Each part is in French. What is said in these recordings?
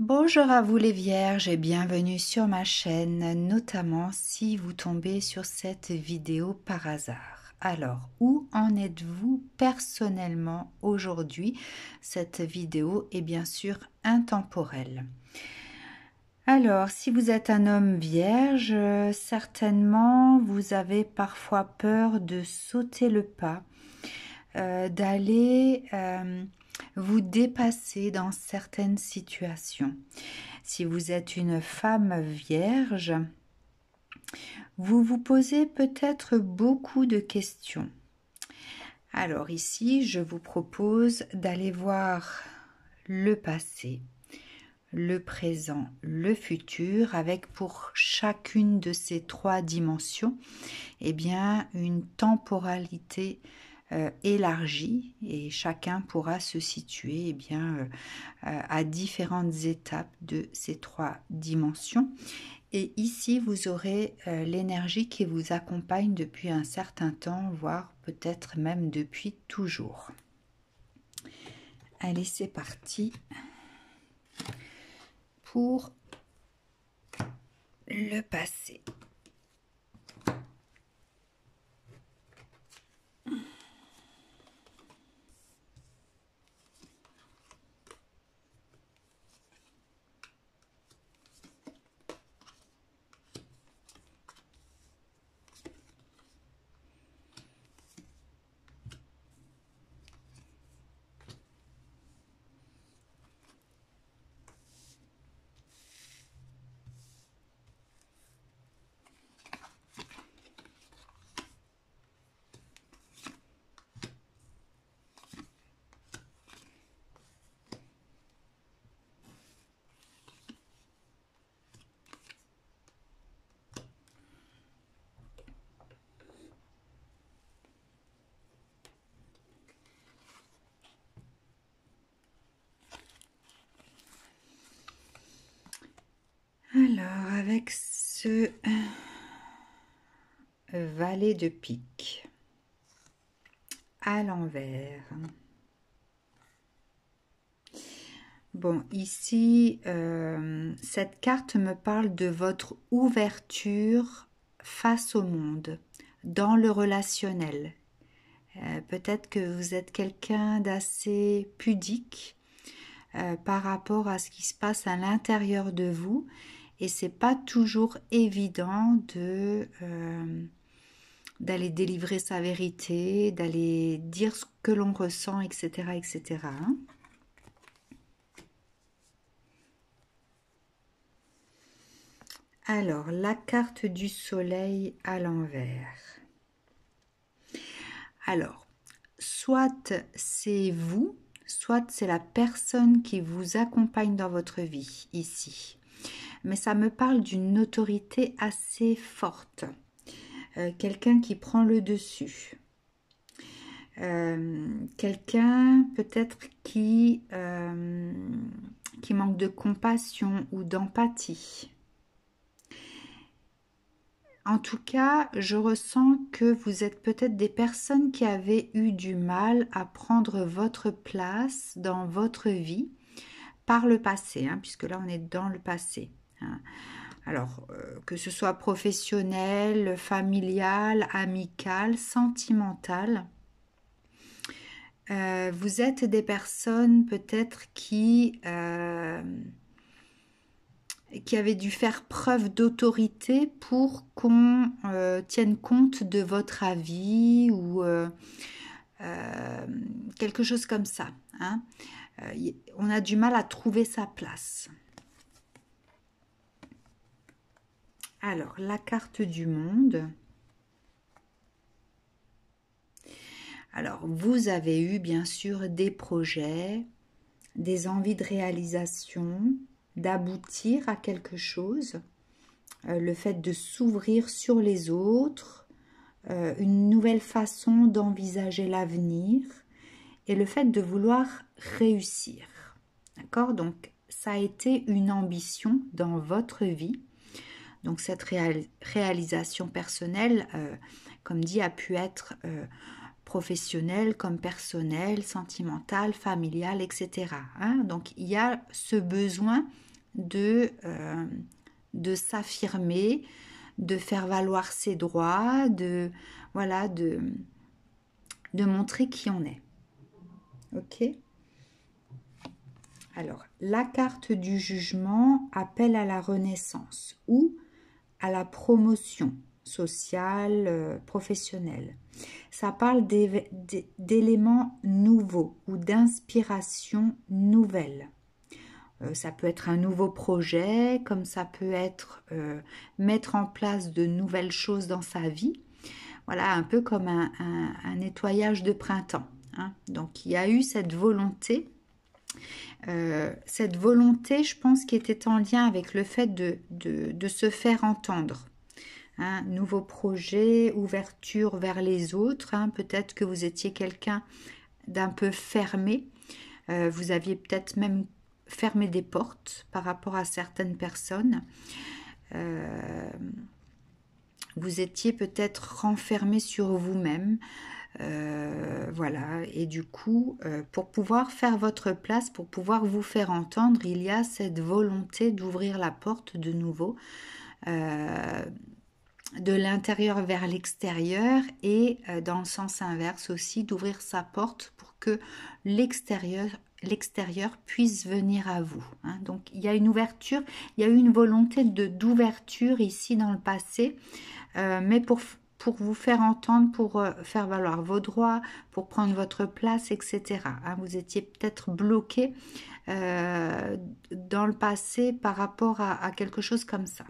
Bonjour à vous les vierges et bienvenue sur ma chaîne, notamment si vous tombez sur cette vidéo par hasard. Alors, où en êtes-vous personnellement aujourd'hui? Cette vidéo est bien sûr intemporelle. Alors, si vous êtes un homme vierge, certainement vous avez parfois peur de sauter le pas, d'aller vous dépasser dans certaines situations. Si vous êtes une femme vierge, vous vous posez peut-être beaucoup de questions. Alors ici, je vous propose d'aller voir le passé, le présent, le futur, avec pour chacune de ces trois dimensions, eh bien, une temporalité élargie, et chacun pourra se situer eh bien, à différentes étapes de ces trois dimensions. Et ici, vous aurez l'énergie qui vous accompagne depuis un certain temps, voire peut-être même depuis toujours. Allez, c'est parti pour le passé. Alors, avec ce valet de pique à l'envers. Bon, ici, cette carte me parle de votre ouverture face au monde, dans le relationnel. Peut-être que vous êtes quelqu'un d'assez pudique par rapport à ce qui se passe à l'intérieur de vous, et c'est pas toujours évident d'aller délivrer sa vérité, d'aller dire ce que l'on ressent, etc., etc. Hein. Alors, la carte du soleil à l'envers. Alors, soit c'est vous, soit c'est la personne qui vous accompagne dans votre vie, ici. Mais ça me parle d'une autorité assez forte. Quelqu'un qui prend le dessus. Quelqu'un peut-être qui manque de compassion ou d'empathie. En tout cas, je ressens que vous êtes peut-être des personnes qui avaient eu du mal à prendre votre place dans votre vie par le passé, hein, puisque là on est dans le passé. Hein. Alors, que ce soit professionnel, familial, amical, sentimental, vous êtes des personnes peut-être qui avaient dû faire preuve d'autorité pour qu'on tienne compte de votre avis ou quelque chose comme ça. Hein. On a du mal à trouver sa place. Alors, la carte du monde. Alors, vous avez eu bien sûr des projets, des envies de réalisation, d'aboutir à quelque chose, le fait de s'ouvrir sur les autres, une nouvelle façon d'envisager l'avenir et le fait de vouloir réussir. D'accord? Donc, ça a été une ambition dans votre vie. Donc, cette réalisation personnelle, comme dit, a pu être professionnelle comme personnelle, sentimentale, familiale, etc. Hein? Donc, il y a ce besoin de s'affirmer, de faire valoir ses droits, voilà, de montrer qui on est. Ok? Alors, la carte du jugement appelle à la renaissance ou à la promotion sociale, professionnelle. Ça parle d'éléments nouveaux ou d'inspiration nouvelle. Ça peut être un nouveau projet, comme ça peut être mettre en place de nouvelles choses dans sa vie. Voilà, un peu comme un nettoyage de printemps. Hein. Donc, il y a eu cette volonté, je pense, qui était en lien avec le fait de se faire entendre. Hein, nouveau projet, ouverture vers les autres. Hein, peut-être que vous étiez quelqu'un d'un peu fermé. Vous aviez peut-être même fermé des portes par rapport à certaines personnes. Vous étiez peut-être renfermé sur vous-même. Voilà, et du coup, pour pouvoir faire votre place, pour pouvoir vous faire entendre, il y a cette volonté d'ouvrir la porte de nouveau, de l'intérieur vers l'extérieur, et dans le sens inverse aussi, d'ouvrir sa porte pour que l'extérieur puisse venir à vous. Hein. Donc il y a une ouverture, il y a eu une volonté d'ouverture ici dans le passé, mais pour vous faire entendre, pour faire valoir vos droits, pour prendre votre place, etc. Hein, vous étiez peut-être bloqué dans le passé par rapport à quelque chose comme ça.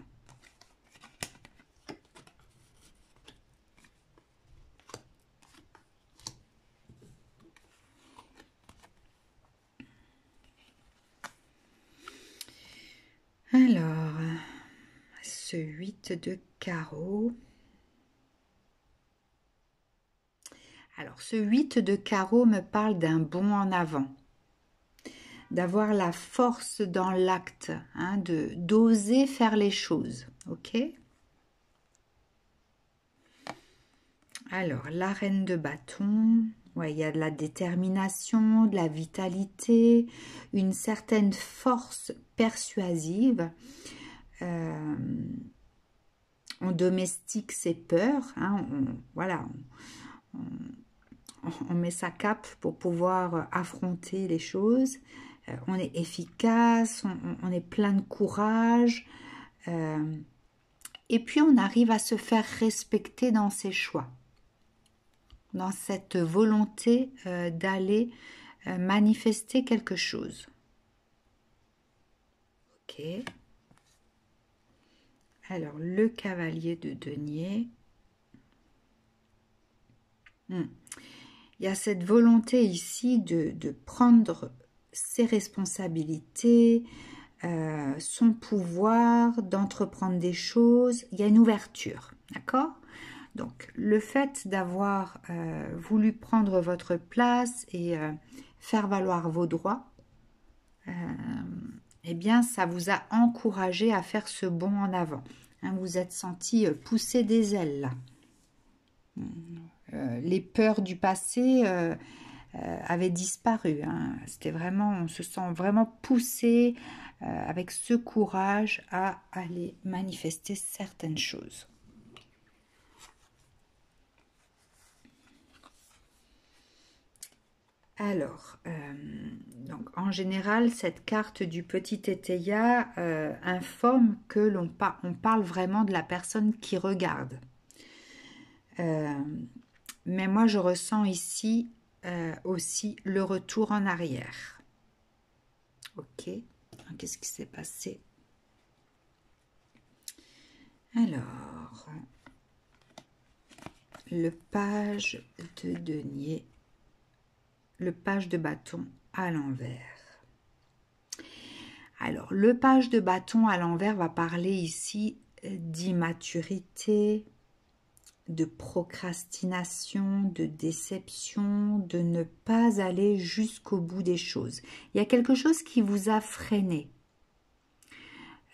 Alors, ce 8 de carreau. Alors, ce 8 de carreau me parle d'un bond en avant, d'avoir la force dans l'acte, hein, d'oser faire les choses, ok? Alors, la reine de bâton, ouais, il y a de la détermination, de la vitalité, une certaine force persuasive. On domestique ses peurs, hein, voilà, on met sa cape pour pouvoir affronter les choses. On est efficace, on est plein de courage. Et puis on arrive à se faire respecter dans ses choix, dans cette volonté d'aller manifester quelque chose. Ok. Alors, le cavalier de denier. Il y a cette volonté ici de prendre ses responsabilités, son pouvoir, d'entreprendre des choses. Il y a une ouverture, d'accord? Donc, le fait d'avoir voulu prendre votre place et faire valoir vos droits, eh bien, ça vous a encouragé à faire ce bond en avant. Hein, vous êtes senti pousser des ailes, là. Les peurs du passé avaient disparu. Hein. C'était vraiment, on se sent vraiment poussé avec ce courage à aller manifester certaines choses. Alors, donc en général, cette carte du petit étaya informe que on parle vraiment de la personne qui regarde. Mais moi, je ressens ici aussi le retour en arrière. Ok, qu'est-ce qui s'est passé? Alors, le page de denier, le page de bâton à l'envers. Alors, le page de bâton à l'envers va parler ici d'immaturité, de procrastination, de déception, de ne pas aller jusqu'au bout des choses. Il y a quelque chose qui vous a freiné.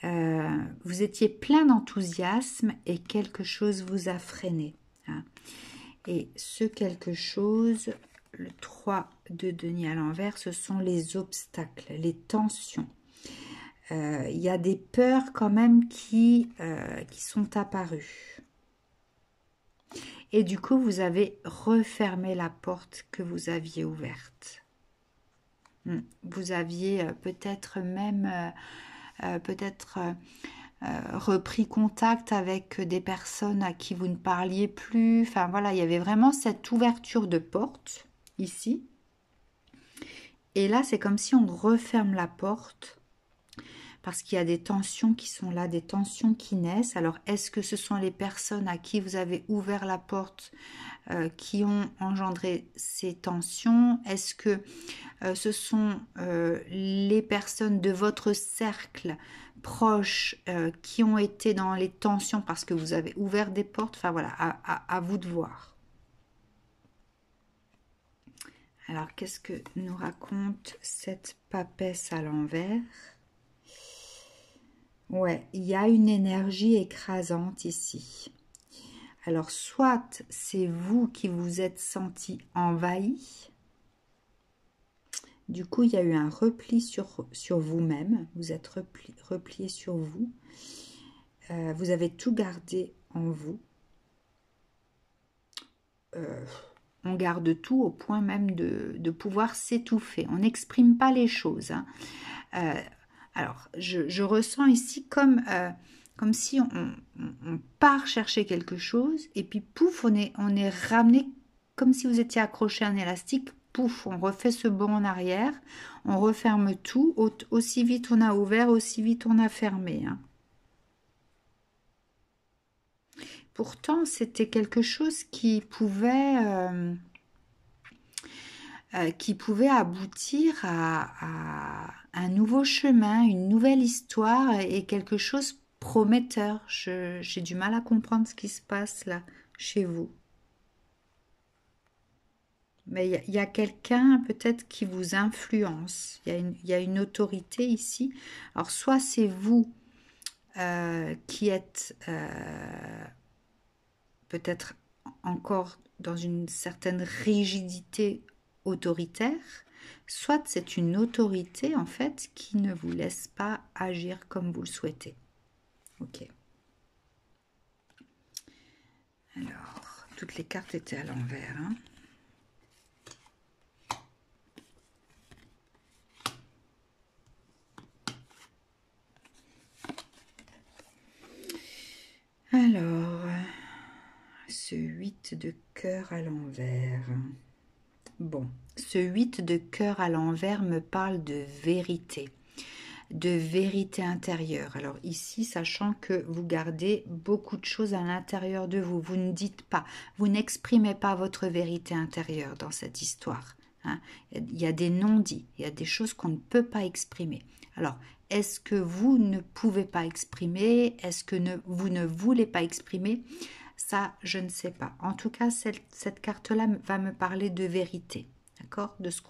Vous étiez plein d'enthousiasme et quelque chose vous a freiné. Hein. Et ce quelque chose, le 3 de denier à l'envers, ce sont les obstacles, les tensions. il y a des peurs quand même qui sont apparues. Et du coup, vous avez refermé la porte que vous aviez ouverte. Vous aviez peut-être même repris contact avec des personnes à qui vous ne parliez plus. Enfin voilà, il y avait vraiment cette ouverture de porte ici. Et là, c'est comme si on referme la porte parce qu'il y a des tensions qui sont là, des tensions qui naissent. Alors, est-ce que ce sont les personnes à qui vous avez ouvert la porte qui ont engendré ces tensions? Est-ce que ce sont les personnes de votre cercle proche qui ont été dans les tensions parce que vous avez ouvert des portes? Enfin voilà, à vous de voir. Alors, qu'est-ce que nous raconte cette papesse à l'envers? Ouais, il y a une énergie écrasante ici. Alors, soit c'est vous qui vous êtes senti envahi. Du coup, il y a eu un repli sur vous-même. Vous êtes replié sur vous. Vous avez tout gardé en vous. On garde tout au point même de pouvoir s'étouffer. On n'exprime pas les choses. Hein. Alors, je ressens ici comme si on part chercher quelque chose et puis pouf, on est ramené comme si vous étiez accroché à un élastique. Pouf, on refait ce bond en arrière, on referme tout. Aussi vite on a ouvert, aussi vite on a fermé. Hein. Pourtant, c'était quelque chose qui pouvait aboutir à un nouveau chemin, une nouvelle histoire et quelque chose prometteur. J'ai du mal à comprendre ce qui se passe là, chez vous. Mais il y a quelqu'un peut-être qui vous influence. Il y a une autorité ici. Alors, soit c'est vous qui êtes peut-être encore dans une certaine rigidité autoritaire, soit c'est une autorité en fait qui ne vous laisse pas agir comme vous le souhaitez. Ok. Alors, toutes les cartes étaient à l'envers. Hein. Alors, ce 8 de cœur à l'envers. Bon, ce 8 de cœur à l'envers me parle de vérité intérieure. Alors ici, sachant que vous gardez beaucoup de choses à l'intérieur de vous, vous ne dites pas, vous n'exprimez pas votre vérité intérieure dans cette histoire. Hein. Il y a des non-dits, il y a des choses qu'on ne peut pas exprimer. Alors, est-ce que vous ne pouvez pas exprimer? Est-ce que vous ne voulez pas exprimer? Ça, je ne sais pas. En tout cas, cette carte-là va me parler de vérité, d'accord? De ce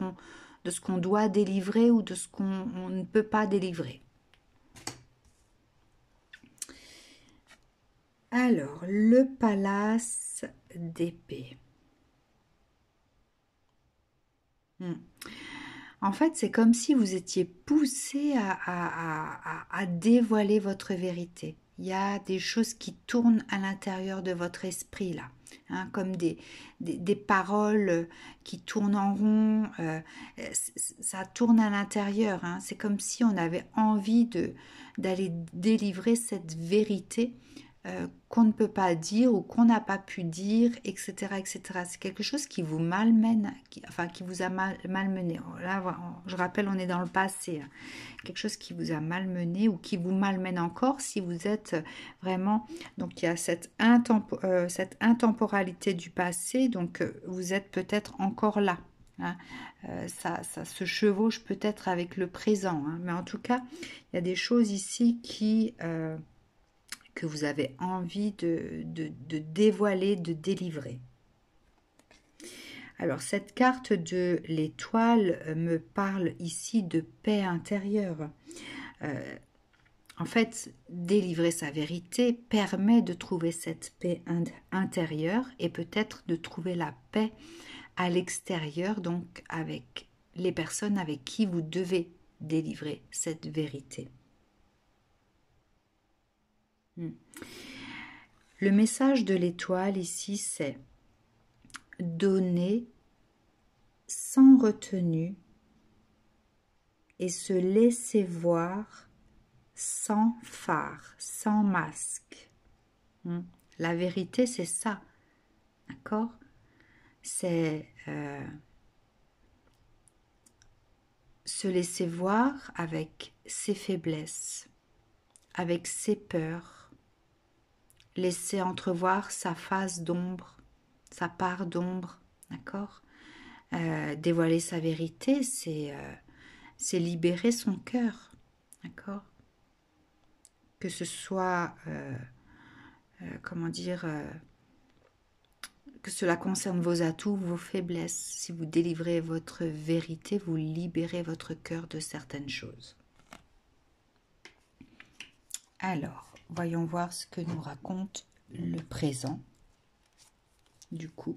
qu'on doit délivrer ou de ce qu'on ne peut pas délivrer. Alors, le palace d'épée. En fait, c'est comme si vous étiez poussé à dévoiler votre vérité. Il y a des choses qui tournent à l'intérieur de votre esprit là, hein, comme des paroles qui tournent en rond. Ça tourne à l'intérieur. Hein. C'est comme si on avait envie d'aller délivrer cette vérité qu'on ne peut pas dire ou qu'on n'a pas pu dire, etc. etc. C'est quelque chose qui vous malmène, qui vous a malmené. Là, je rappelle, on est dans le passé. Hein. Quelque chose qui vous a malmené ou qui vous malmène encore si vous êtes vraiment... Donc, il y a cette intemporalité du passé, donc vous êtes peut-être encore là. Hein. Ça se chevauche peut-être avec le présent. Hein. Mais en tout cas, il y a des choses ici que vous avez envie de dévoiler, de délivrer. Alors, cette carte de l'étoile me parle ici de paix intérieure. En fait, délivrer sa vérité permet de trouver cette paix intérieure et peut-être de trouver la paix à l'extérieur, donc avec les personnes avec qui vous devez délivrer cette vérité. Hmm. Le message de l'étoile ici, c'est donner sans retenue et se laisser voir sans phare, sans masque. La vérité, c'est ça, d'accord? C'est se laisser voir avec ses faiblesses, avec ses peurs, laisser entrevoir sa face d'ombre, sa part d'ombre, d'accord? Dévoiler sa vérité, c'est libérer son cœur, d'accord? Que ce soit, comment dire, que cela concerne vos atouts, vos faiblesses. Si vous délivrez votre vérité, vous libérez votre cœur de certaines choses. Alors, voyons voir ce que nous raconte le présent, du coup.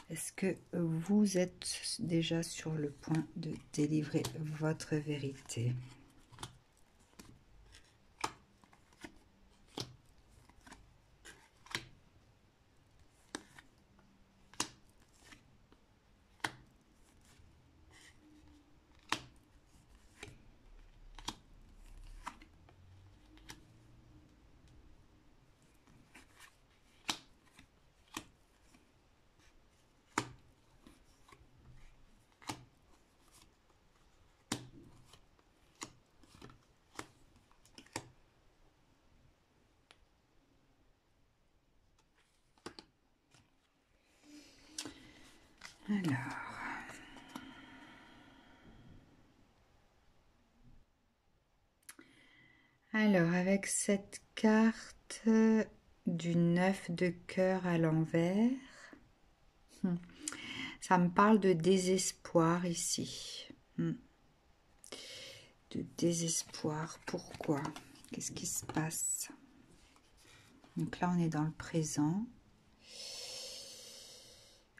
Est-ce que vous êtes déjà sur le point de délivrer votre vérité ? Alors, avec cette carte du 9 de cœur à l'envers, ça me parle de désespoir ici. De désespoir. Pourquoi? Qu'est-ce qui se passe? Donc là, on est dans le présent.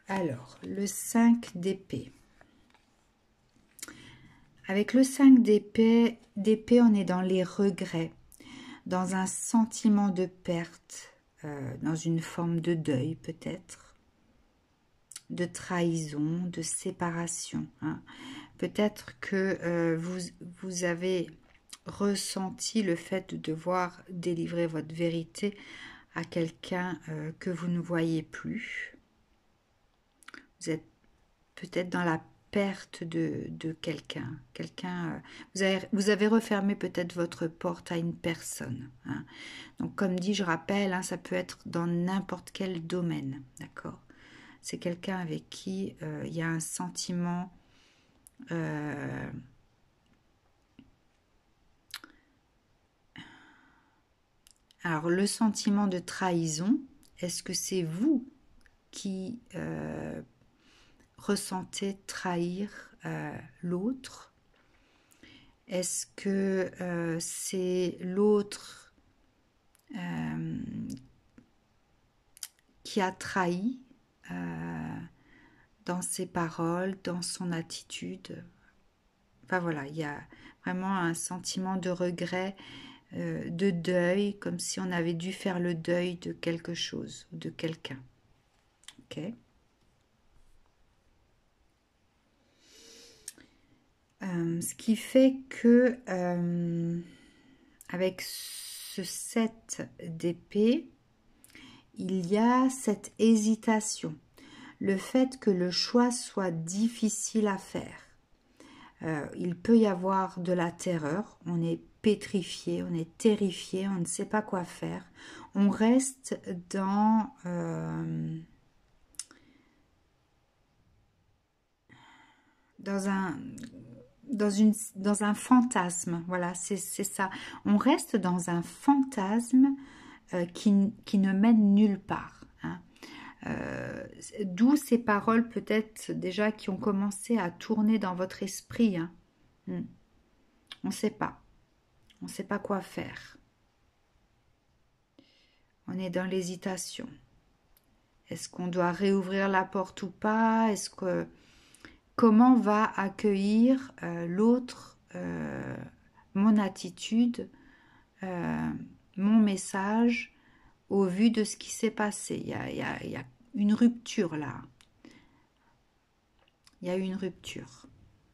Alors, le 5 d'épée. Avec le 5 d'épée, on est dans les regrets, dans un sentiment de perte, dans une forme de deuil peut-être, de trahison, de séparation. Hein. Peut-être que vous avez ressenti le fait de devoir délivrer votre vérité à quelqu'un que vous ne voyez plus. Vous êtes peut-être dans la perte de quelqu'un. Vous avez refermé peut-être votre porte à une personne. Hein. Donc, comme dit, je rappelle, hein, ça peut être dans n'importe quel domaine. D'accord? C'est quelqu'un avec qui il y a un sentiment alors, le sentiment de trahison, est-ce que c'est vous qui ressentez trahir l'autre? Est-ce que c'est l'autre qui a trahi dans ses paroles, dans son attitude? Enfin voilà, il y a vraiment un sentiment de regret, de deuil, comme si on avait dû faire le deuil de quelque chose, de quelqu'un. Ok. Ce qui fait que avec ce 7 d'épée, il y a cette hésitation, le fait que le choix soit difficile à faire. Il peut y avoir de la terreur, on est pétrifié, on est terrifié, on ne sait pas quoi faire. On reste dans un fantasme, voilà, c'est ça. On reste dans un fantasme qui ne mène nulle part. Hein. D'où ces paroles peut-être déjà qui ont commencé à tourner dans votre esprit. Hein. On ne sait pas. On ne sait pas quoi faire. On est dans l'hésitation. Est-ce qu'on doit réouvrir la porte ou pas? Comment va accueillir l'autre mon attitude, mon message au vu de ce qui s'est passé. Il y a une rupture là. Il y a eu une rupture.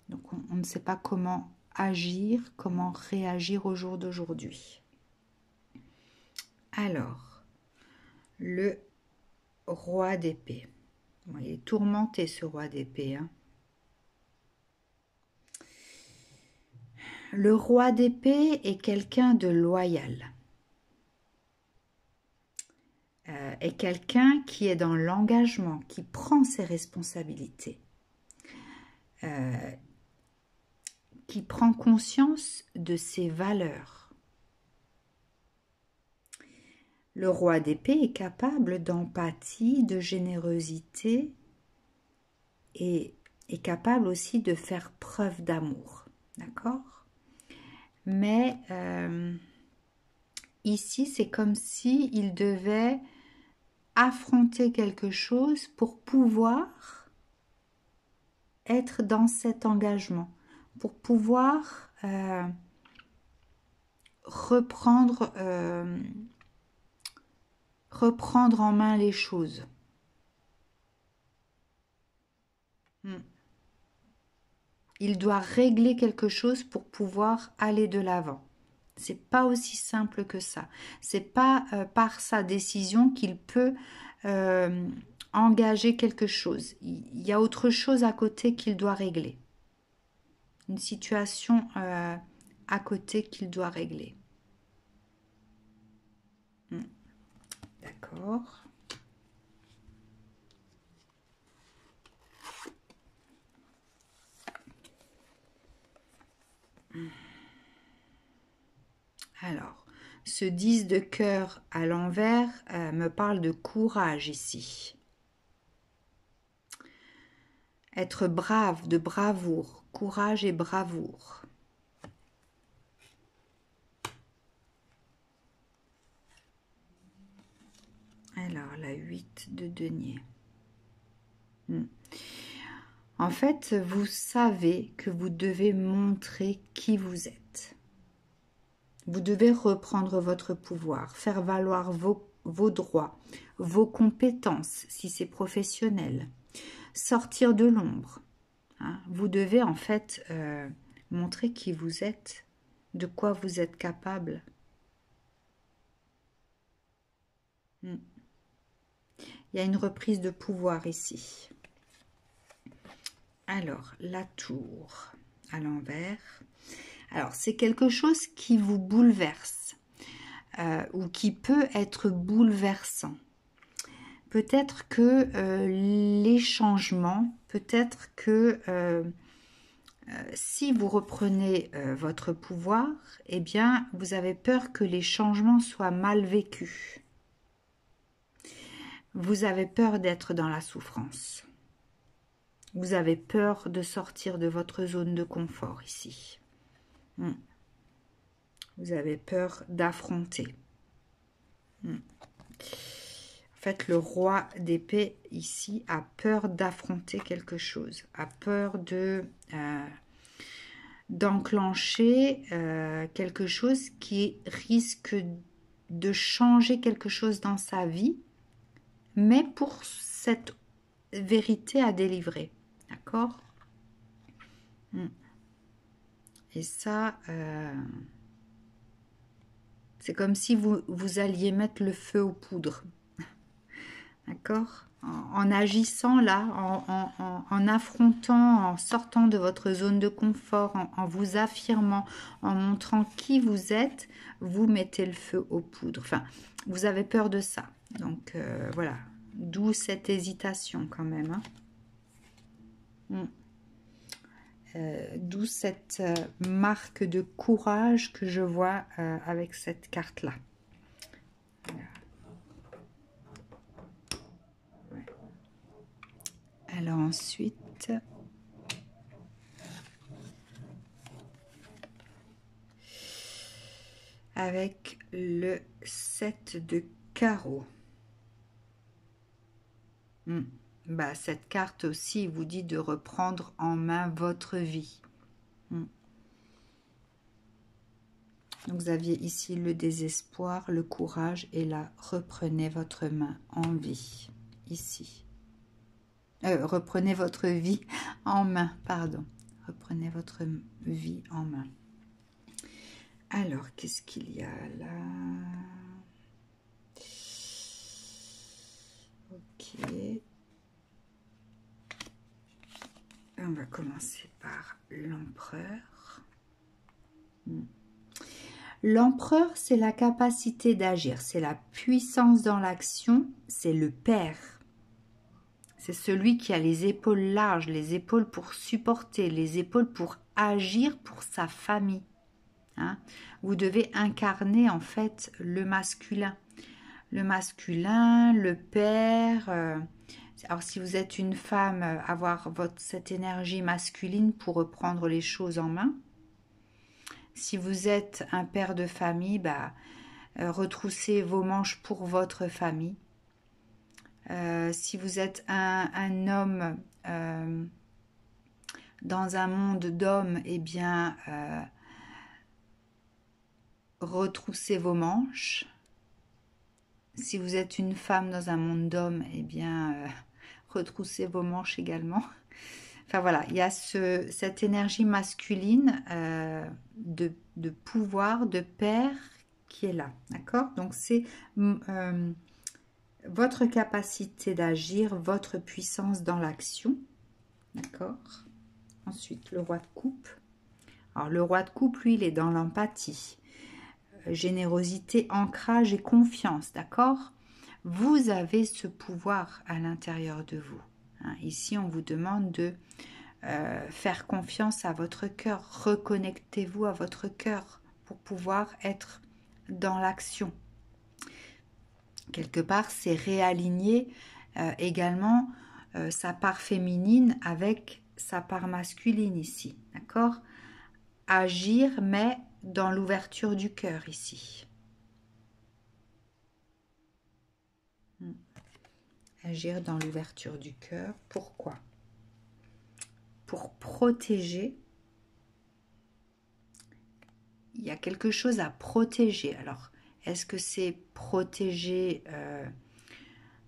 Donc on ne sait pas comment agir, comment réagir au jour d'aujourd'hui. Alors, le roi d'épée. Bon, il est tourmenté ce roi d'épée. Hein. Le roi d'épée est quelqu'un de loyal. Est quelqu'un qui est dans l'engagement, qui prend ses responsabilités. Qui prend conscience de ses valeurs. Le roi d'épée est capable d'empathie, de générosité et est capable aussi de faire preuve d'amour. D'accord? Mais ici, c'est comme si il devait affronter quelque chose pour pouvoir être dans cet engagement, pour pouvoir reprendre en main les choses. Il doit régler quelque chose pour pouvoir aller de l'avant. C'est pas aussi simple que ça. C'est pas par sa décision qu'il peut engager quelque chose. Il y a autre chose à côté qu'il doit régler. Une situation à côté qu'il doit régler. D'accord. Alors, ce 10 de cœur à l'envers me parle de courage ici. Être brave, de bravoure, courage et bravoure. Alors, la 8 de denier. En fait, vous savez que vous devez montrer qui vous êtes. Vous devez reprendre votre pouvoir, faire valoir vos droits, vos compétences, si c'est professionnel. Sortir de l'ombre. Hein. Vous devez en fait montrer qui vous êtes, de quoi vous êtes capable. Il y a une reprise de pouvoir ici. Alors, la tour à l'envers. Alors, c'est quelque chose qui vous bouleverse ou qui peut être bouleversant. Peut-être que les changements, peut-être que si vous reprenez votre pouvoir, eh bien, vous avez peur que les changements soient mal vécus. Vous avez peur d'être dans la souffrance. Vous avez peur de sortir de votre zone de confort ici. Vous avez peur d'affronter. En fait, le roi d'épée ici a peur d'affronter quelque chose, a peur d'enclencher quelque chose qui risque de changer quelque chose dans sa vie, mais pour cette vérité à délivrer. D'accord? Et ça, c'est comme si vous alliez mettre le feu aux poudres. D'accord? En agissant là, en affrontant, en sortant de votre zone de confort, en vous affirmant, en montrant qui vous êtes, vous mettez le feu aux poudres. Enfin, vous avez peur de ça. Donc, voilà. D'où cette hésitation quand même. Hein. D'où cette marque de courage que je vois avec cette carte-là. Voilà. Ouais. Alors ensuite, avec le 7 de carreau. Bah, cette carte aussi vous dit de reprendre en main votre vie. Donc, vous aviez ici le désespoir, le courage, et là, reprenez votre main en vie, ici. Reprenez votre vie en main, pardon. Reprenez votre vie en main. Alors, qu'est-ce qu'il y a là? Ok. On va commencer par l'empereur. L'empereur, c'est la capacité d'agir, c'est la puissance dans l'action, c'est le père. C'est celui qui a les épaules larges, les épaules pour supporter, les épaules pour agir pour sa famille. Hein? Vous devez incarner en fait le masculin. Le masculin, le père. Alors si vous êtes une femme, avoir cette énergie masculine pour reprendre les choses en main. Si vous êtes un père de famille, retroussez vos manches pour votre famille. Si vous êtes un homme dans un monde d'hommes, eh bien, retroussez vos manches. Si vous êtes une femme dans un monde d'hommes, eh bien, retroussez vos manches également. Enfin voilà, il y a cette énergie masculine de pouvoir, de père qui est là, d'accord? Donc c'est votre capacité d'agir, votre puissance dans l'action, d'accord? Ensuite, le roi de coupe. Alors le roi de coupe, lui, il est dans l'empathie, générosité, ancrage et confiance, d'accord? Vous avez ce pouvoir à l'intérieur de vous. Hein. Ici, on vous demande de faire confiance à votre cœur. Reconnectez-vous à votre cœur pour pouvoir être dans l'action. Quelque part, c'est réaligner également sa part féminine avec sa part masculine ici. D'accord? Agir, mais dans l'ouverture du cœur ici. Agir dans l'ouverture du cœur. Pourquoi? Pour protéger. Il y a quelque chose à protéger. Alors, est-ce que c'est protéger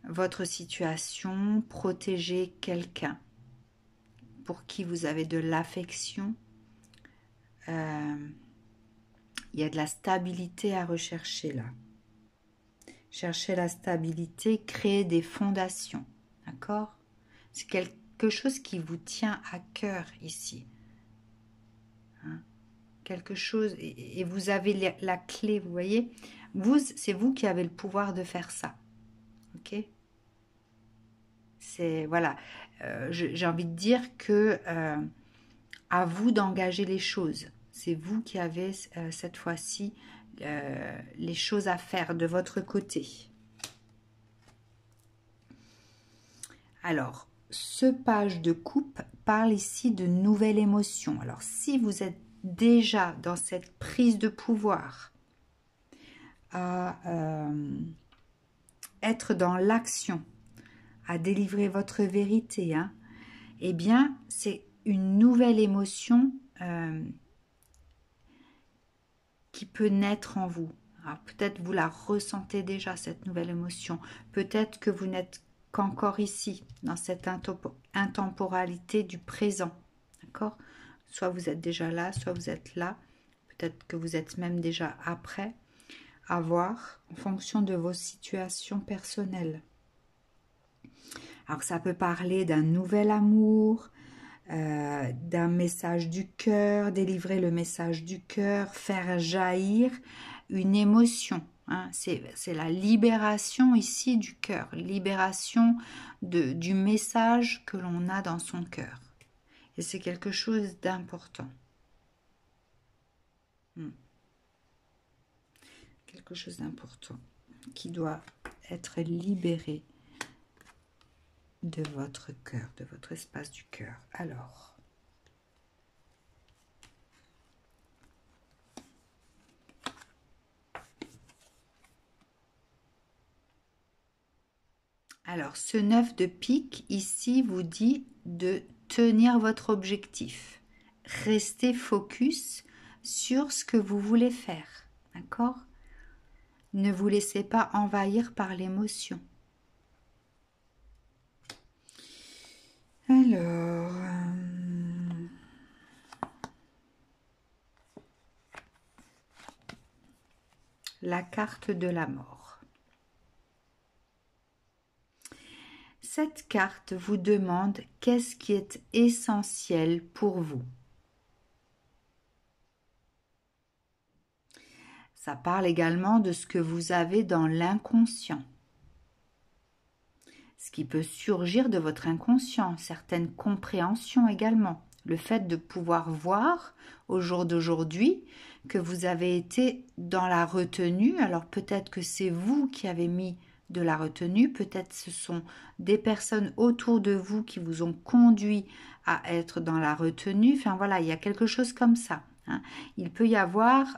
votre situation, protéger quelqu'un pour qui vous avez de l'affection? Il y a de la stabilité à rechercher là. Chercher la stabilité, créer des fondations. D'accord? C'est quelque chose qui vous tient à cœur ici. Hein? Quelque chose, et vous avez la clé, vous voyez? C'est vous qui avez le pouvoir de faire ça. Ok? C'est, voilà. J'ai envie de dire que à vous d'engager les choses. C'est vous qui avez cette fois-ci les choses à faire de votre côté. Alors, ce page de coupe parle ici de nouvelles émotions. Alors, si vous êtes déjà dans cette prise de pouvoir, à être dans l'action, à délivrer votre vérité, hein, eh bien, c'est une nouvelle émotion qui peut naître en vous. Alors peut-être vous la ressentez déjà, cette nouvelle émotion. Peut-être que vous n'êtes qu'encore ici, dans cette intemporalité du présent. D'accord? Soit vous êtes déjà là, soit vous êtes là. Peut-être que vous êtes même déjà après. À voir en fonction de vos situations personnelles. Alors ça peut parler d'un nouvel amour, d'un message du cœur, délivrer le message du cœur, faire jaillir une émotion. Hein. C'est la libération ici du cœur, libération du message que l'on a dans son cœur. Et c'est quelque chose d'important. Quelque chose d'important qui doit être libéré de votre cœur, de votre espace du cœur. Alors, ce 9 de pique, ici, vous dit de tenir votre objectif. Restez focus sur ce que vous voulez faire. D'accord? Ne vous laissez pas envahir par l'émotion. Alors, la carte de la mort. Cette carte vous demande qu'est-ce qui est essentiel pour vous. Ça parle également de ce que vous avez dans l'inconscient. Ce qui peut surgir de votre inconscient, certaines compréhensions également. Le fait de pouvoir voir au jour d'aujourd'hui que vous avez été dans la retenue, alors peut-être que c'est vous qui avez mis de la retenue, peut-être ce sont des personnes autour de vous qui vous ont conduit à être dans la retenue, enfin voilà, il y a quelque chose comme ça. Hein. Il peut y avoir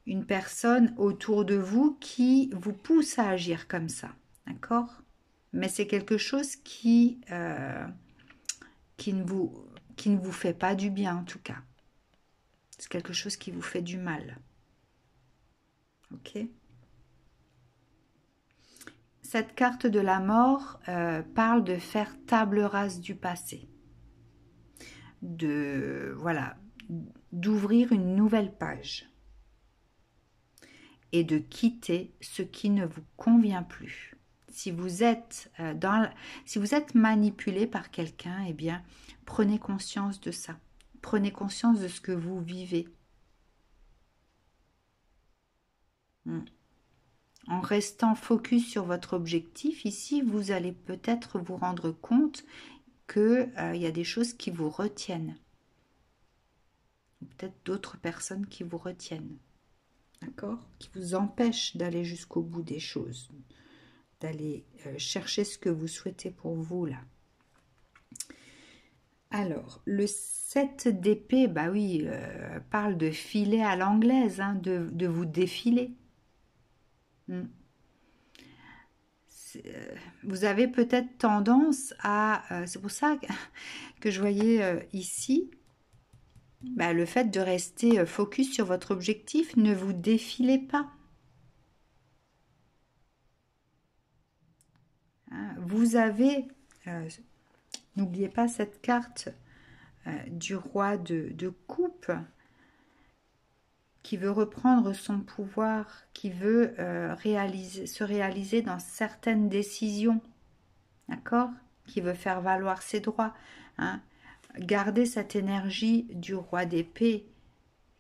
une personne autour de vous qui vous pousse à agir comme ça, d'accord? Mais c'est quelque chose qui ne vous fait pas du bien en tout cas. C'est quelque chose qui vous fait du mal. Ok? Cette carte de la mort parle de faire table rase du passé. D'ouvrir une nouvelle page. Et de quitter ce qui ne vous convient plus. Si vous êtes manipulé par quelqu'un, eh bien, prenez conscience de ça. Prenez conscience de ce que vous vivez. En restant focus sur votre objectif, ici, vous allez peut-être vous rendre compte qu'il y a des choses qui vous retiennent. Peut-être d'autres personnes qui vous retiennent. D'accord? Qui vous empêchent d'aller jusqu'au bout des choses. D'aller chercher ce que vous souhaitez pour vous, là. Alors, le 7 d'épée, bah oui, parle de filer à l'anglaise, hein, de vous défiler. Vous avez peut-être tendance à... c'est pour ça que je voyais ici, bah, le fait de rester focus sur votre objectif, ne vous défilez pas. Hein, vous avez... n'oubliez pas cette carte du roi de coupe qui veut reprendre son pouvoir, qui veut se réaliser dans certaines décisions, d'accord? Qui veut faire valoir ses droits. Hein? Gardez cette énergie du roi d'épée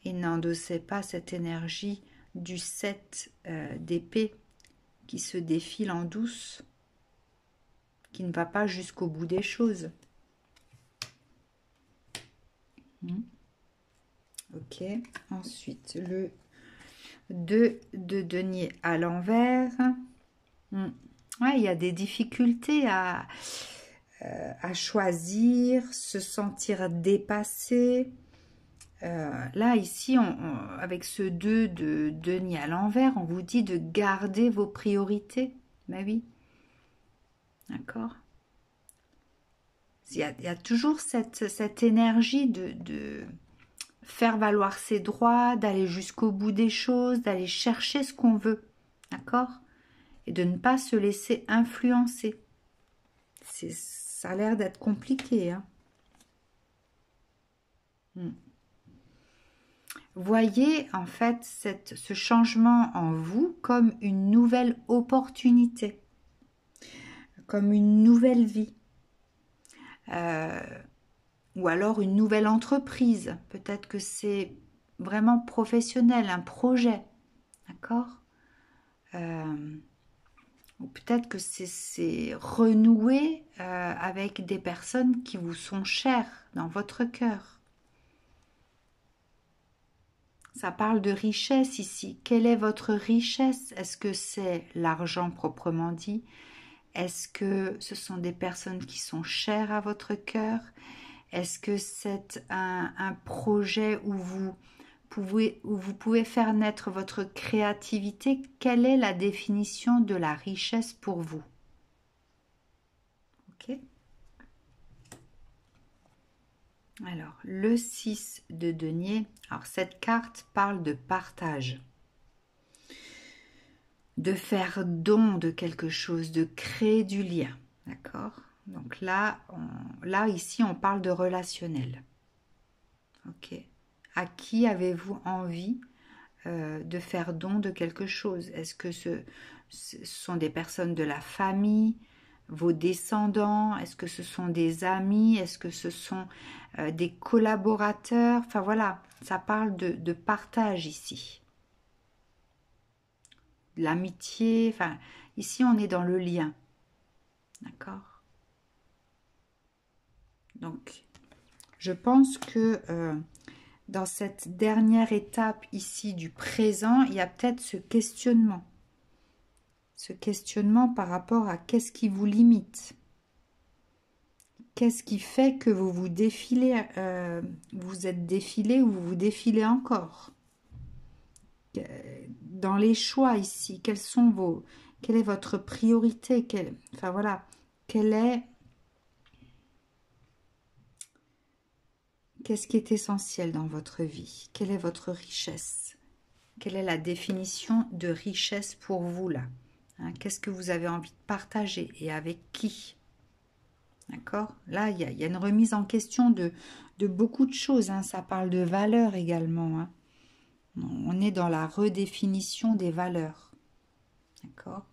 et n'endossez pas cette énergie du 7 d'épée qui se défile en douce, qui ne va pas jusqu'au bout des choses. Ok, ensuite le 2 de denier à l'envers. Ouais, il y a des difficultés à choisir, se sentir dépassé. Là, ici, avec ce 2 de denier à l'envers, on vous dit de garder vos priorités. Ben oui, d'accord. Il y a toujours cette énergie de faire valoir ses droits, d'aller jusqu'au bout des choses, d'aller chercher ce qu'on veut, d'accord? Et de ne pas se laisser influencer. Ça a l'air d'être compliqué, hein? Voyez en fait ce changement en vous comme une nouvelle opportunité, comme une nouvelle vie. Ou alors une nouvelle entreprise. Peut-être que c'est vraiment professionnel, un projet. D'accord? Ou peut-être que c'est renouer avec des personnes qui vous sont chères dans votre cœur. Ça parle de richesse ici. Quelle est votre richesse? Est-ce que c'est l'argent proprement dit? Est-ce que ce sont des personnes qui sont chères à votre cœur? Est-ce que c'est un projet où vous pouvez faire naître votre créativité? Quelle est la définition de la richesse pour vous? Ok. Alors, le 6 de denier. Alors, cette carte parle de partage. De faire don de quelque chose, de créer du lien. D'accord? Donc là, ici, on parle de relationnel. Ok. À qui avez-vous envie de faire don de quelque chose? Est-ce que ce sont des personnes de la famille, vos descendants? Est-ce que ce sont des amis? Est-ce que ce sont des collaborateurs? Enfin voilà, ça parle de partage ici. L'amitié, enfin, ici on est dans le lien. D'accord? Donc, je pense que dans cette dernière étape ici du présent, il y a peut-être ce questionnement. Ce questionnement par rapport à qu'est-ce qui vous limite. Qu'est-ce qui fait que vous vous défilez, vous êtes défilé ou vous vous défilez encore? Dans les choix ici, quelle est votre priorité? Enfin voilà, qu'est-ce qui est essentiel dans votre vie? Quelle est votre richesse? Quelle est la définition de richesse pour vous là? Hein, qu'est-ce que vous avez envie de partager et avec qui? D'accord? Là, il y a une remise en question de beaucoup de choses. Hein. Ça parle de valeurs également. Hein. On est dans la redéfinition des valeurs. D'accord?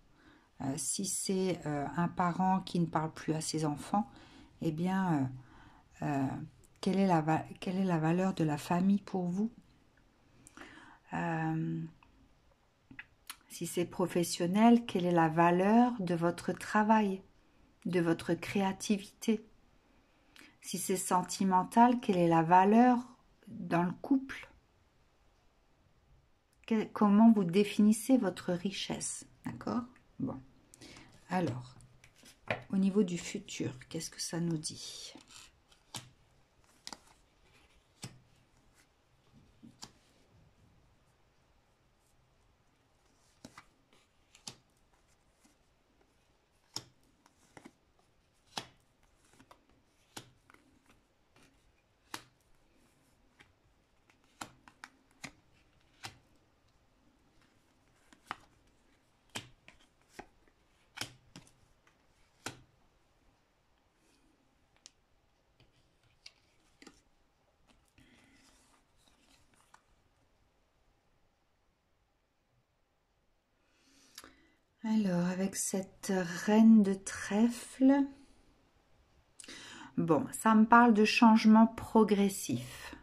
Si c'est un parent qui ne parle plus à ses enfants, eh bien, quelle est la valeur de la famille pour vous? Si c'est professionnel, quelle est la valeur de votre travail, de votre créativité? Si c'est sentimental, quelle est la valeur dans le couple? Comment vous définissez votre richesse? D'accord? Bon. Alors, au niveau du futur, qu'est-ce que ça nous dit? Alors, avec cette reine de trèfle, bon, ça me parle de changement progressif.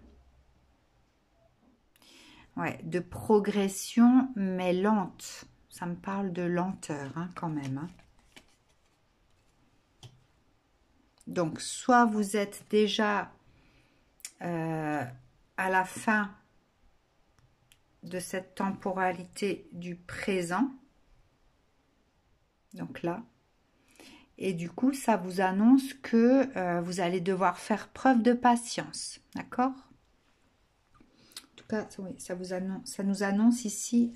Ouais, de progression, mais lente. Ça me parle de lenteur, hein, quand même. Hein. Donc, soit vous êtes déjà à la fin de cette temporalité du présent, donc là, et du coup, ça vous annonce que vous allez devoir faire preuve de patience, d'accord? En tout cas, oui, ça nous annonce ici,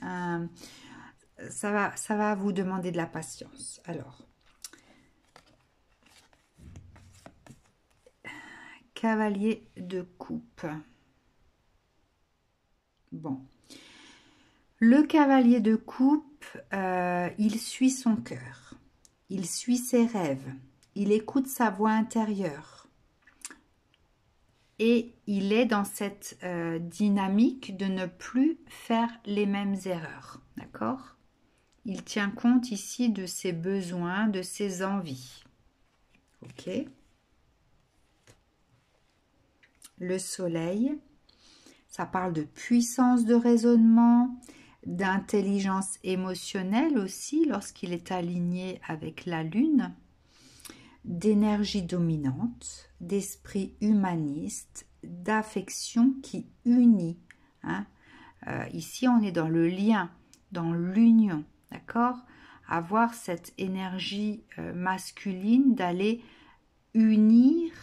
ça va vous demander de la patience. Alors, cavalier de coupe. Bon. Le cavalier de coupe, il suit son cœur. Il suit ses rêves. Il écoute sa voix intérieure. Et il est dans cette dynamique de ne plus faire les mêmes erreurs. D'accord? Il tient compte ici de ses besoins, de ses envies. Ok? Le soleil, ça parle de puissance de raisonnement, d'intelligence émotionnelle aussi lorsqu'il est aligné avec la lune, d'énergie dominante, d'esprit humaniste, d'affection qui unit. Hein. Ici, on est dans le lien, dans l'union, d'accord? Avoir cette énergie masculine d'aller unir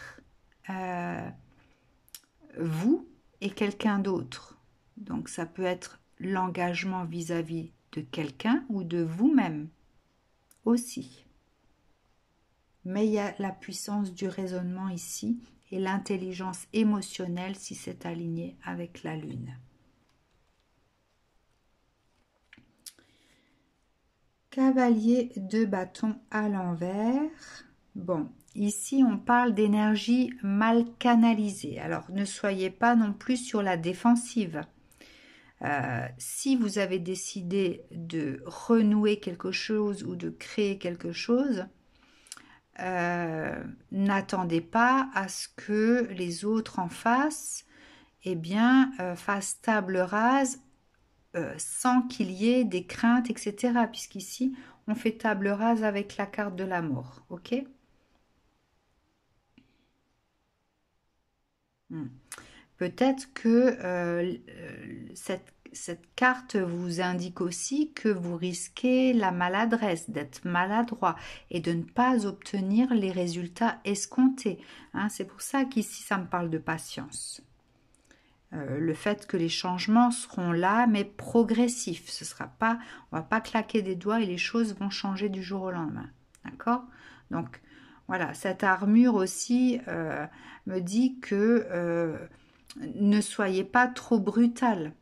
vous et quelqu'un d'autre. Donc, ça peut être l'engagement vis-à-vis de quelqu'un ou de vous-même aussi. Mais il y a la puissance du raisonnement ici et l'intelligence émotionnelle si c'est aligné avec la lune. Cavalier de bâton à l'envers. Bon, ici on parle d'énergie mal canalisée. Alors ne soyez pas non plus sur la défensive. Si vous avez décidé de renouer quelque chose ou de créer quelque chose, n'attendez pas à ce que les autres en face fassent table rase sans qu'il y ait des craintes, etc. Puisqu'ici, on fait table rase avec la carte de la mort. Ok. Peut-être que cette carte vous indique aussi que vous risquez la maladresse, d'être maladroit et de ne pas obtenir les résultats escomptés. Hein, c'est pour ça qu'ici, ça me parle de patience. Le fait que les changements seront là, mais progressifs. Ce sera pas, on va pas claquer des doigts et les choses vont changer du jour au lendemain. D'accord? Donc, voilà, cette armure aussi me dit que ne soyez pas trop brutal.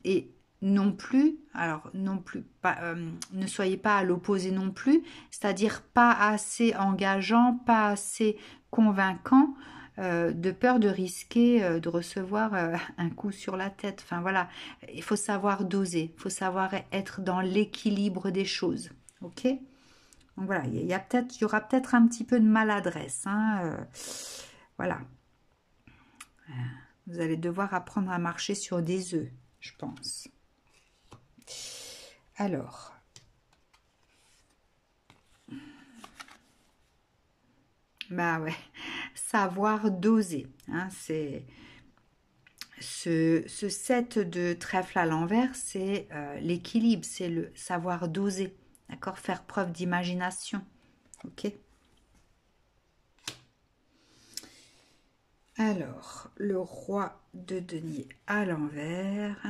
Et non plus, alors non plus, pas, ne soyez pas à l'opposé non plus, c'est-à-dire pas assez engageant, pas assez convaincant, de peur de risquer de recevoir un coup sur la tête. Enfin voilà, il faut savoir doser, il faut savoir être dans l'équilibre des choses. Ok? Donc voilà, il y aura peut-être un petit peu de maladresse. Hein, voilà. Vous allez devoir apprendre à marcher sur des œufs, je pense. Alors, bah ouais, savoir doser. Hein, c'est ce set de trèfle à l'envers, c'est l'équilibre, c'est le savoir doser. D'accord, faire preuve d'imagination. Ok. Alors, le roi de denier à l'envers.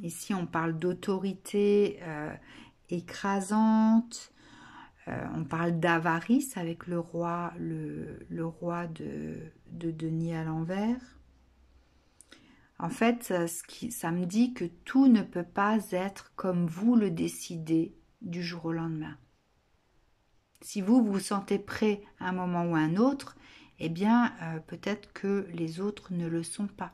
Ici, on parle d'autorité écrasante. On parle d'avarice avec le roi de denier à l'envers. En fait, ça me dit que tout ne peut pas être comme vous le décidez du jour au lendemain. Si vous vous sentez prêt à un moment ou à un autre, eh bien, peut-être que les autres ne le sont pas.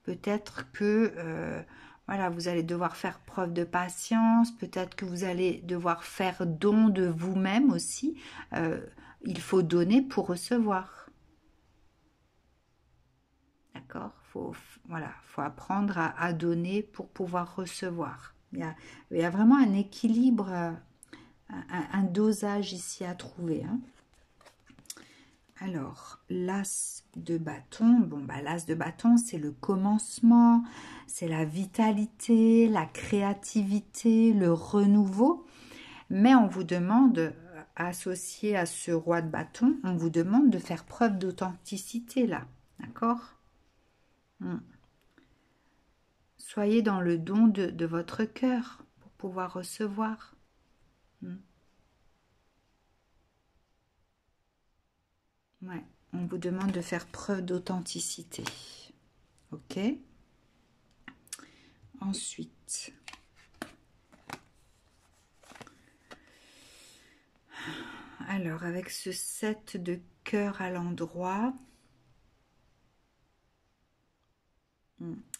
Peut-être que voilà, vous allez devoir faire preuve de patience, peut-être que vous allez devoir faire don de vous-même aussi. Il faut donner pour recevoir. D'accord? Voilà, faut apprendre à donner pour pouvoir recevoir. Il y a vraiment un équilibre, un dosage ici à trouver. Hein. Alors, l'as de bâton, bon, bah, l'as de bâton, c'est le commencement, c'est la vitalité, la créativité, le renouveau. Mais on vous demande, associé à ce roi de bâton, on vous demande de faire preuve d'authenticité là. D'accord? Soyez dans le don de votre cœur pour pouvoir recevoir. Ouais, on vous demande de faire preuve d'authenticité. Ok. Ensuite, alors avec ce 7 de cœur à l'endroit,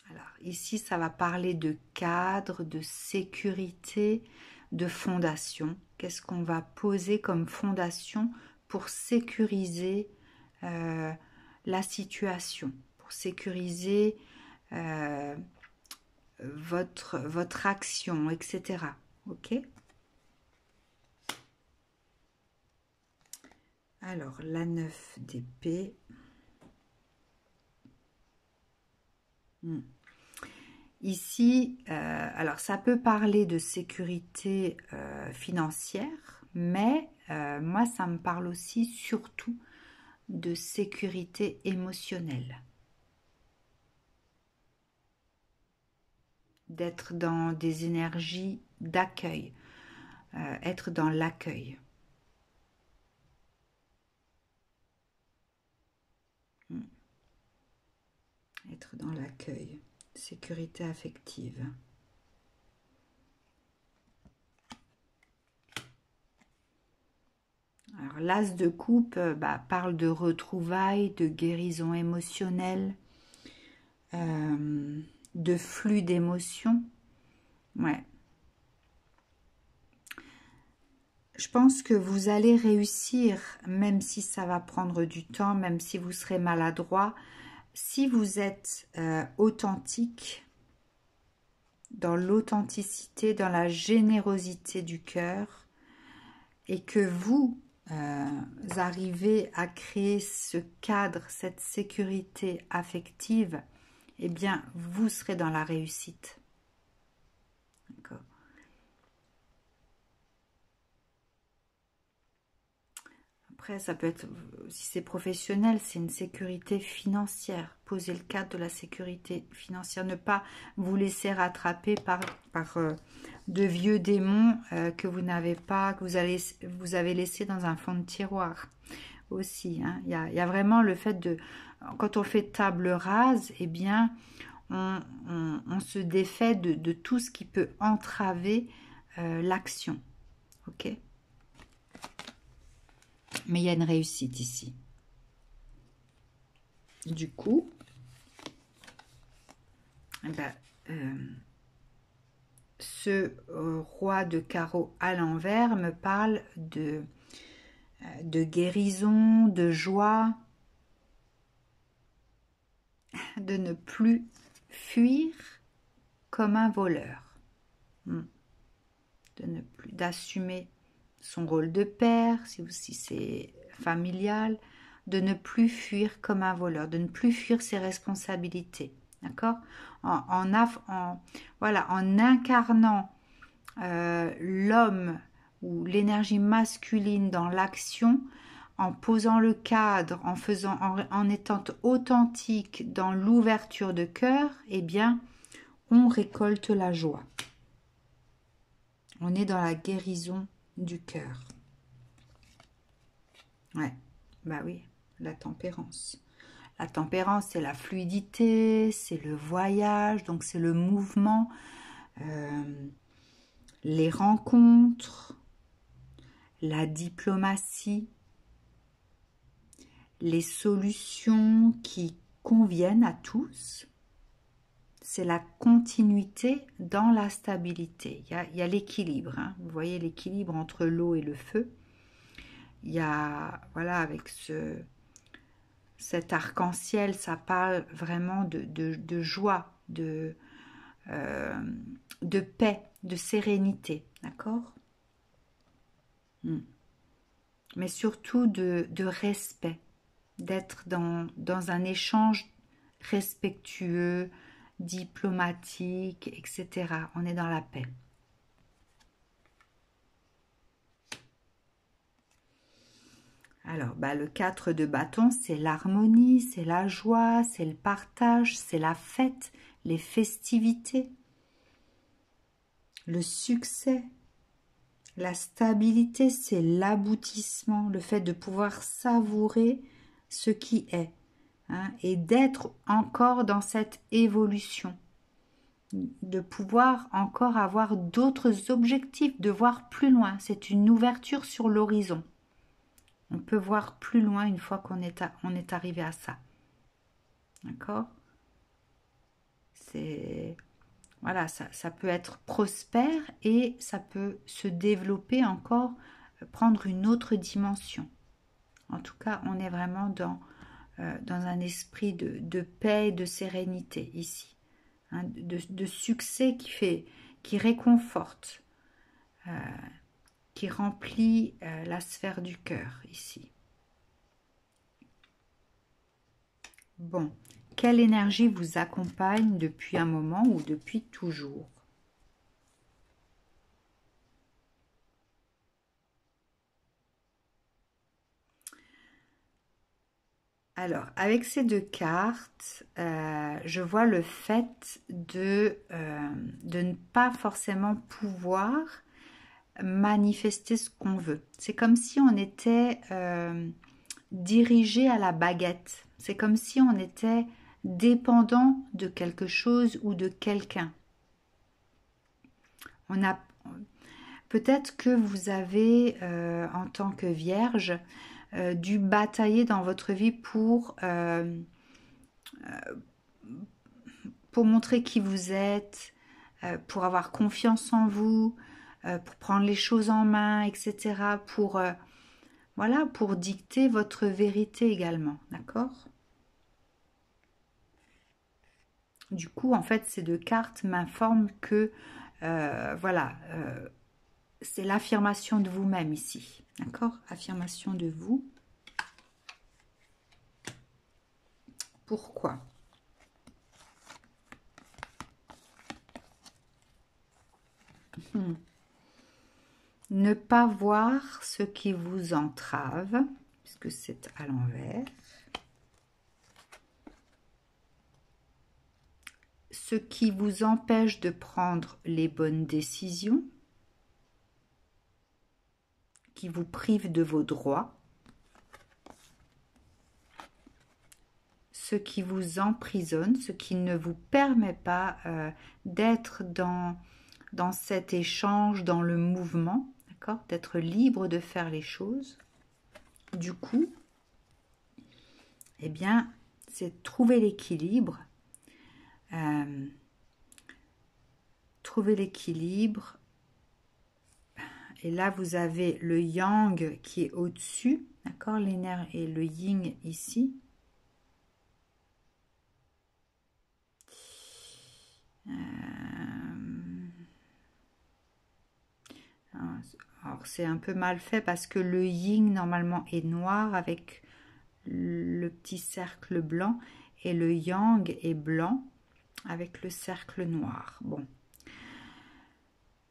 alors ici ça va parler de cadre, de sécurité, de fondation. Qu'est-ce qu'on va poser comme fondation pour sécuriser la situation, pour sécuriser votre action, etc. Ok? Alors, la 9 d'épée. Ici, alors ça peut parler de sécurité financière, mais moi, ça me parle aussi surtout de sécurité émotionnelle. D'être dans des énergies d'accueil, être dans l'accueil. d'être dans l'accueil, sécurité affective. Alors, l'as de coupe parle de retrouvailles, de guérison émotionnelle, de flux d'émotions. Ouais. Je pense que vous allez réussir, même si ça va prendre du temps, même si vous serez maladroit. Si vous êtes authentique, dans l'authenticité, dans la générosité du cœur, et que vous arrivez à créer ce cadre, cette sécurité affective, eh bien, vous serez dans la réussite. D'accord. Après, ça peut être, si c'est professionnel, c'est une sécurité financière. Posez le cadre de la sécurité financière. Ne pas vous laisser rattraper par de vieux démons que vous n'avez pas, que vous avez laissé dans un fond de tiroir aussi. Hein. Il y a vraiment le fait de, quand on fait table rase, eh bien, on se défait de tout ce qui peut entraver l'action. Ok ? Mais il y a une réussite ici. Du coup, ce roi de carreau à l'envers me parle de guérison, de joie, de ne plus fuir comme un voleur, de ne plus d'assumer son rôle de père, si c'est familial, de ne plus fuir comme un voleur, de ne plus fuir ses responsabilités, d'accord, en incarnant l'homme ou l'énergie masculine dans l'action, en posant le cadre, en étant authentique dans l'ouverture de cœur, eh bien, on récolte la joie. On est dans la guérison du cœur. Ouais, bah oui, la tempérance. La tempérance, c'est la fluidité, c'est le voyage, donc c'est le mouvement, les rencontres, la diplomatie, les solutions qui conviennent à tous. C'est la continuité dans la stabilité. Il y a l'équilibre. Hein. Vous voyez l'équilibre entre l'eau et le feu. Il y a, voilà, avec cet arc-en-ciel, ça parle vraiment de joie, de paix, de sérénité. D'accord ? Mais surtout de respect, d'être dans un échange respectueux, diplomatique, etc. On est dans la paix. Alors, le 4 de bâton, c'est l'harmonie, c'est la joie, c'est le partage, c'est la fête, les festivités, le succès. La stabilité, c'est l'aboutissement, le fait de pouvoir savourer ce qui est, hein, et d'être encore dans cette évolution, de pouvoir encore avoir d'autres objectifs, de voir plus loin. C'est une ouverture sur l'horizon. On peut voir plus loin une fois qu'on est arrivé à ça. D'accord ? C'est... Voilà, ça peut être prospère et ça peut se développer encore, prendre une autre dimension. En tout cas, on est vraiment dans un esprit de paix et de sérénité ici. Hein, de succès qui réconforte, qui remplit la sphère du cœur ici. Bon, quelle énergie vous accompagne depuis un moment ou depuis toujours? Alors, avec ces deux cartes, je vois le fait de ne pas forcément pouvoir manifester ce qu'on veut. C'est comme si on était dirigé à la baguette. C'est comme si on était dépendant de quelque chose ou de quelqu'un. Peut-être que vous avez, en tant que vierge, dû batailler dans votre vie pour montrer qui vous êtes, pour avoir confiance en vous, pour prendre les choses en main, etc. Voilà, pour dicter votre vérité également, d'accord? Du coup, en fait, ces deux cartes m'informent que, voilà, c'est l'affirmation de vous-même ici, d'accord? Affirmation de vous. Pourquoi? Ne pas voir ce qui vous entrave, puisque c'est à l'envers. Ce qui vous empêche de prendre les bonnes décisions, qui vous prive de vos droits, ce qui vous emprisonne, ce qui ne vous permet pas d'être dans cet échange, dans le mouvement, d'accord, d'être libre de faire les choses. Du coup, eh bien, c'est trouver l'équilibre. Trouver l'équilibre. Et là, vous avez le yang qui est au-dessus, d'accord, l'énergie et le yin ici. Alors, c'est un peu mal fait parce que le yin, normalement, est noir avec le petit cercle blanc et le yang est blanc avec le cercle noir. Bon.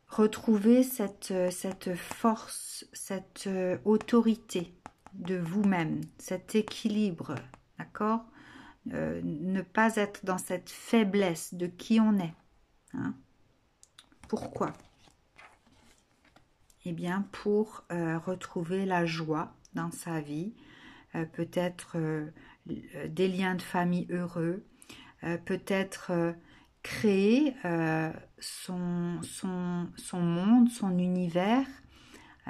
Retrouvez cette force, cette autorité de vous-même, cet équilibre, d'accord? Ne pas être dans cette faiblesse de qui on est. Hein? Pourquoi? Eh bien, pour retrouver la joie dans sa vie, peut-être des liens de famille heureux, peut-être créer son monde, son univers.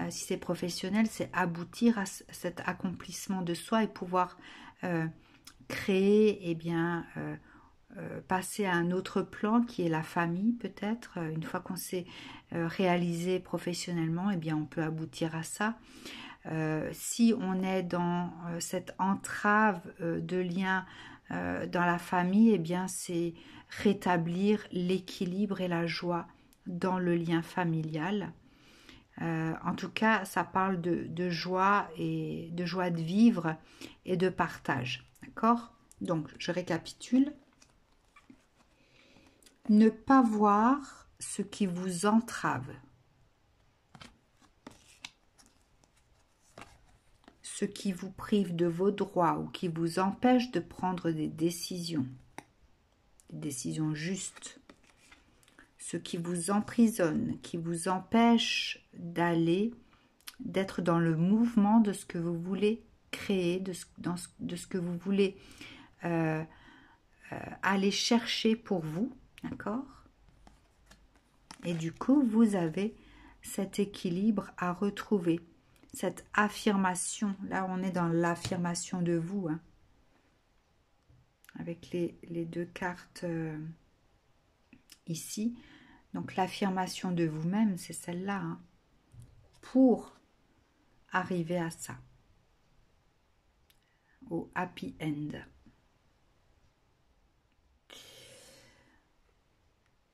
Si c'est professionnel, c'est aboutir à cet accomplissement de soi et pouvoir créer, eh bien, passer à un autre plan qui est la famille peut-être. Une fois qu'on s'est réalisé professionnellement, eh bien, on peut aboutir à ça. Si on est dans cette entrave de lien dans la famille, eh bien, c'est rétablir l'équilibre et la joie dans le lien familial. En tout cas, ça parle de joie et de joie de vivre et de partage. D'accord? Donc, je récapitule. Ne pas voir ce qui vous entrave. Ce qui vous prive de vos droits ou qui vous empêche de prendre des décisions justes. Ce qui vous emprisonne, qui vous empêche d'être dans le mouvement de ce que vous voulez créer, de ce que vous voulez aller chercher pour vous, d'accord? Et du coup, vous avez cet équilibre à retrouver, cette affirmation. Là, on est dans l'affirmation de vous, hein, avec les deux cartes ici. Donc, l'affirmation de vous-même, c'est celle-là, hein, pour arriver à ça, au happy end.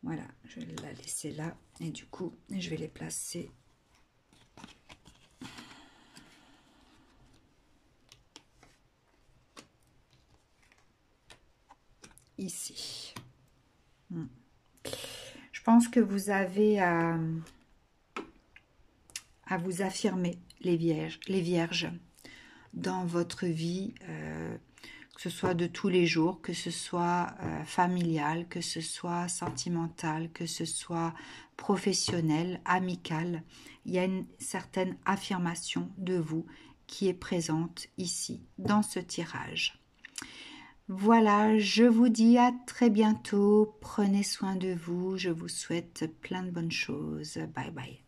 Voilà, je vais la laisser là et du coup, je vais les placer ici. Je pense que vous avez à vous affirmer, les vierges, dans votre vie, que ce soit de tous les jours, que ce soit familial, que ce soit sentimental, que ce soit professionnel, amical. Il y a une certaine affirmation de vous qui est présente ici, dans ce tirage. Voilà, je vous dis à très bientôt. Prenez soin de vous. Je vous souhaite plein de bonnes choses. Bye bye.